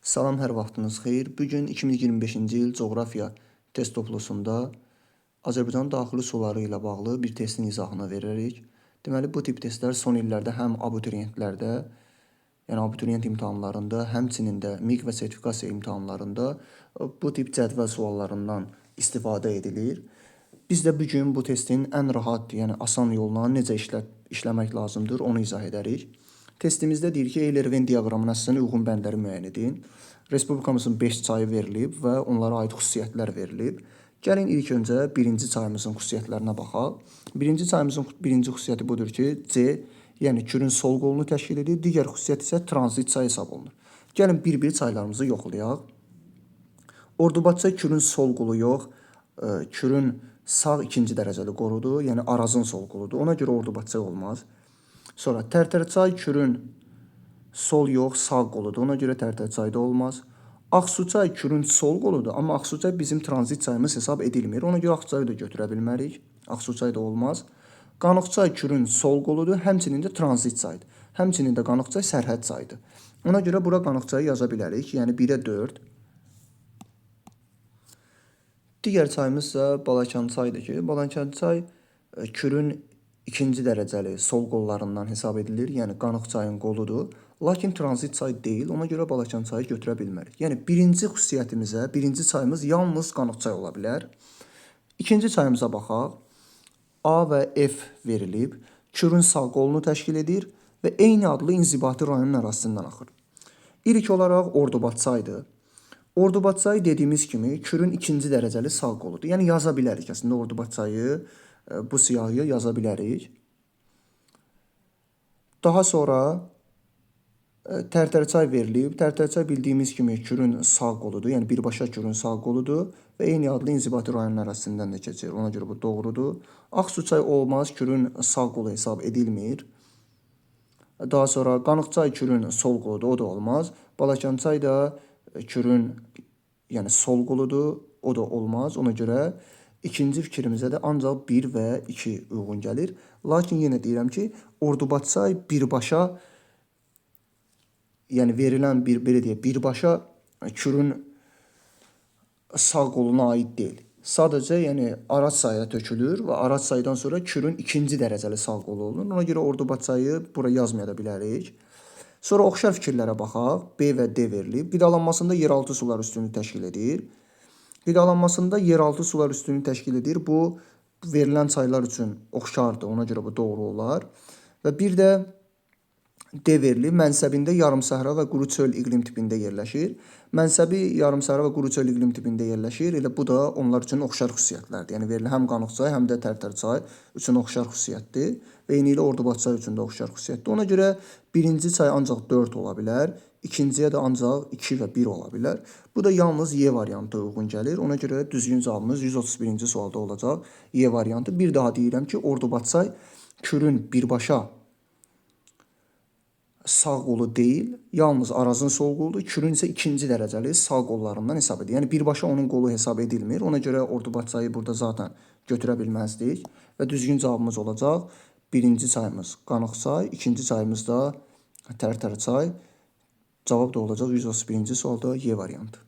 Salam, hər vaxtınız xeyir. Bugün 2025-ci il coğrafiya test toplusunda Azərbaycanın daxili suları ilə bağlı bir testin izahını verərik. Deməli, bu tip testlər son illərdə həm abituriyentlərdə, yəni abituriyent imtahanlarında, həmçinin də MİQ və sertifikasiya imtahanlarında bu tip cədvəl suallarından istifadə edilir. Biz də bugün bu testin ən rahat, yəni asan yoluna necə işləmək lazımdır, onu izah edərik. Testimizdə deyir ki, Euler-Venn diaqramının əsasına uyğun bəndləri müəyyən edin. Respublikamızın 5 çayı verilib və onlara aid xüsusiyyətlər verilib. Gəlin ilk öncə birinci çayımızın xüsusiyyətlərinə baxaq. Birinci çayımızın birinci xüsusiyyəti budur ki, C, yəni Kürün sol qolunu təşkil edir. Digər xüsusiyyət isə tranzit çay hesab olunur. Gəlin bir-bir çaylarımızı yoxlayaq. Ordubad çay Kürün sol qolu yox, Kürün sağ ikinci dərəcəli qoludur, yəni Arazın sol qoludur. Ona görə Ordubad çay olmaz. Sonra Tərtərçay Kürün sol yox, sağ qoludur. Ona görə Tərtərçay da olmaz. Ağsuçay Kürün sol qoludur, amma Ağsuçay bizim tranzit çayımız hesab edilmir. Ona görə Ağsuçayı da götürə bilmərik. Ağsuçay da olmaz. Qanıqçay Kürün sol qoludur, həmçinin də tranzit çaydır. Həmçinin də Qanıqçay sərhəd çayıdır. Ona görə bura Qanıqçayı yaza bilərik. Yəni 1-ə 4. Digər çayımız isə Balakən çaydır ki, Balakən çay Kürün ikinci dərəcəli sol qollarından hesab edilir. Yəni Qanıqçayın qoludur. Lakin tranzit çay deyil. Ona görə Balakən çayı götürə bilmərik. Yəni birinci xüsusiyyətimizə, birinci çayımız yalnız Qanıqçay ola bilər. İkinci çayımıza baxaq. A və F verilib. Kürün sağ qolunu təşkil edir və eyni adlı inzibati rayonun ərazisindən axır. İlk olaraq Ordubad çaydır. Ordubad çayı dediyimiz kimi Kürün ikinci dərəcəli sağ qoludur. Yəni yaza bilərik əslində Ordubad çayı bu siyahıya yaza bilərik. Daha sonra Tərtərçay verilib. Tərtərçay bildiyimiz kimi Kürün sağ qoludur. Yəni birbaşa Kürün sağ qoludur və eyni adlı inzibati rayonun ərazisindən də keçir. Ona görə bu doğrudur. Ağsuçay olmaz, Kürün sağ qolu hesab edilmir. Daha sonra Qanıqçay Kürün sol qoludur, o da olmaz. Balakənçay da Kürün yəni sol qoludur, o da olmaz. Ona görə ikinci fikrimizə də ancaq 1 və 2 uyğun gəlir. Lakin yenə deyirəm ki, Ordubad çay birbaşa, yəni verilən belə deyək, birbaşa Kürün sağ qoluna aid deyil. Sadəcə yəni Araz çayına tökülür və Araz çaydan sonra Kürün ikinci dərəcəli sağ qolu olur. Ona görə Ordubad çayı bura yazmaya da bilərik. Sonra oxşar fikirlərə baxaq. B və D verilib. Qidalanmasında yeraltı sular üstünlüyü təşkil edir. Qidalanmasında yeraltı sular üstünlüyü təşkil edir. Bu verilən çaylar üçün oxşardır. Ona görə bu doğru olar. Və bir də D verilib. Mənsəbində yarımsəhra və quru çöl iqlim tipində yerləşir. Mənsəbi yarımsəhra və quru çöl iqlim tipində yerləşir. Elə bu da onlar üçün oxşar xüsusiyyətlərdir. Yəni verilən həm Qanıqçay, həm də Tərtərçay üçün oxşar xüsusiyyətdir. Və eyni ilə Ordubad çay üçün də oxşar xüsusiyyətdir. Ona görə birinci çay ancaq 4 ola bilər. İkinciyə də ancaq 2 və 1 ola bilər. Bu da yalnız Y variantı uyğun gəlir. Ona görə düzgün cavabımız 131-ci sualda olacaq Y variantı. Bir daha deyirəm ki, Ordubad çay Kürün birbaşa sağ qolu deyil, yalnız Arazın sol qoludur. Kürün isə ikinci dərəcəli sağ qollarından hesab edir. Yəni birbaşa onun qolu hesab edilmir. Ona görə Ordubad çayı burada zaten götürə bilməzdik. Və düzgün cavabımız olacaq. Birinci çayımız Qanıqçay, ikinci çayımız da Tərtərçay. Cavab da olacaq 131-ci sualda Y variantı.